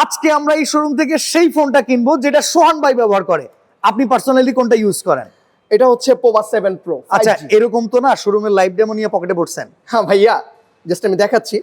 আজকে আমরা এই শোরুম থেকে সেই ফোনটা কিনবো যেটা সোহান ভাই ব্যবহার করে। আপনি পার্সোনালি কোনটা ইউজ করেন? এটা হচ্ছে পোভা 7 প্রো। আচ্ছা, এরকম তো না শোরুমের লাইভ ডেমো নিয়ে পকেটে পড়ছেন? হ্যাঁ ভাইয়া, জাস্ট আমি দেখাচ্ছি।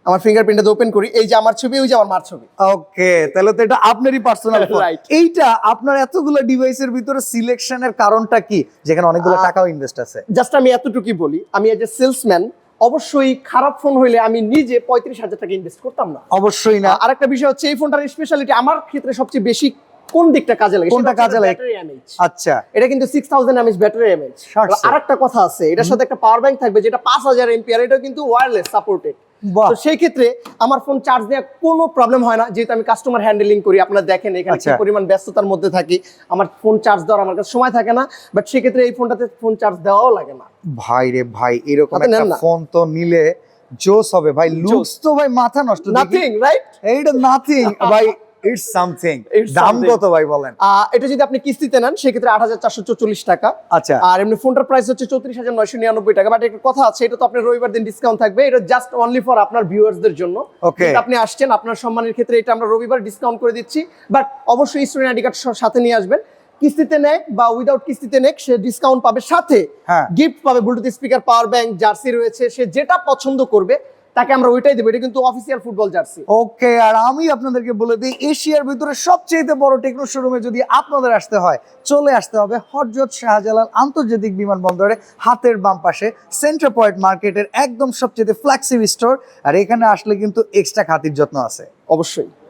আমার ফিঙ্গারপ্রিন্টটা ওপেন করি, এই যে আমার ছবি, ওই যে আমার মার ছবি। ওকে, তাহলে তো এটা আপনারই পার্সোনাল ফোন। Right. এইটা আপনার এতগুলো ডিভাইসের ভিতরে সিলেকশনের কারণটা কি, যেখানে অনেকগুলো টাকাও ইনভেস্ট আছে? জাস্ট আমি এতটুকুই বলি, আমি এজ এ সেলসম্যান অবশ্যই খারাপ ফোন হইলে আমি নিজে 35,000 টাকা ইনভেস্ট করতাম না। অবশ্যই না। আরেকটা বিষয় হচ্ছে এই ফোনটার স্পেশালিটি আমার ক্ষেত্রে সবচেয়ে বেশি কোন দিকটা কাজে লাগে? কোনটা কাজে লাগে? Battery mAh. আচ্ছা, এটা কিন্তু 6000 এমএইচ ব্যাটারি এমএইচ। আরেকটা কথা আছে, এটার সাথে একটা পাওয়ার ব্যাংক থাকবে যেটা 5000 এমপিআর, এটা কিন্তু ওয়্যারলেস সাপোর্টেড। বাহ। তো সেই ক্ষেত্রে আমার ফোন চার্জ দেওয়া কোনো প্রবলেম হয় না, যেহেতু আমি কাস্টমার হ্যান্ডেলিং করি। আপনারা দেখেন এখানে কি আচ্ছা। পরিমাণ ব্যস্ততার মধ্যে থাকি, আমার ফোন চার্জ দেওয়ার আমার কাছে সময় থাকে না। বাট সেই ক্ষেত্রে এই ফোনটাতে ফোন চার্জ দেওয়াও লাগে না। ভাই রে ভাই, এরকম হাতে একটা নেন না। ফোন তো নিলে জোস হবে ভাই। লুকস তো ভাই মাথা নষ্ট। Nothing, right? এইটা নাথিং ভাই, ইটস সামথিং। It's দাম something. কত ভাই বলেন? এটা যদি আপনি কিস্তিতে নেন সেক্ষেত্রে 8444 টাকা। আচ্ছা, আর এমনি ফোনটার প্রাইস হচ্ছে 34,999 টাকা। বাট একটা কথা আছে, এটা তো আপনার রবিবার দিন ডিসকাউন্ট থাকবে, এটা জাস্ট অনলি ফর আপনার ভিউয়ার্সদের জন্য। Okay. কিন্তু আপনি আসছেন, আপনার সম্মানের ক্ষেত্রে এটা আমরা রবিবার ডিসকাউন্ট করে দিচ্ছি। বাট অবশ্যই স্টুডেন্ট আইডি কার্ড সাথে নিয়ে আসবেন। কিস্তিতে নেক বা উইদাউট কিস্তিতে নেক, সে ডিসকাউন্ট পাবে, সাথে হ্যাঁ। গিফট পাবে, Bluetooth speaker, power bank, jersey রয়েছে। সে যেটা পছন্দ করবে তাকে আমরা ওইটাই দেবো। এটা কিন্তু অফিসিয়াল ফুটবল জার্সি। ওকে। আর আমি আপনাদেরকে বলে দিই, এশিয়ার ভিতরে সবচেয়ে বড় টেকনো শোরুমে যদি আপনাদের আসতে হয়, চলে আসতে হবে হযরত শাহজালাল আন্তর্জাতিক বিমানবন্দরে হাতের বাম পাশে সেন্টার পয়েন্ট মার্কেটের একদম সবচেয়ে ফ্ল্যাগশিপ স্টোর। আর এখানে আসলে কিন্তু এক্সট্রা খাতির যত্ন আছে। অবশ্যই।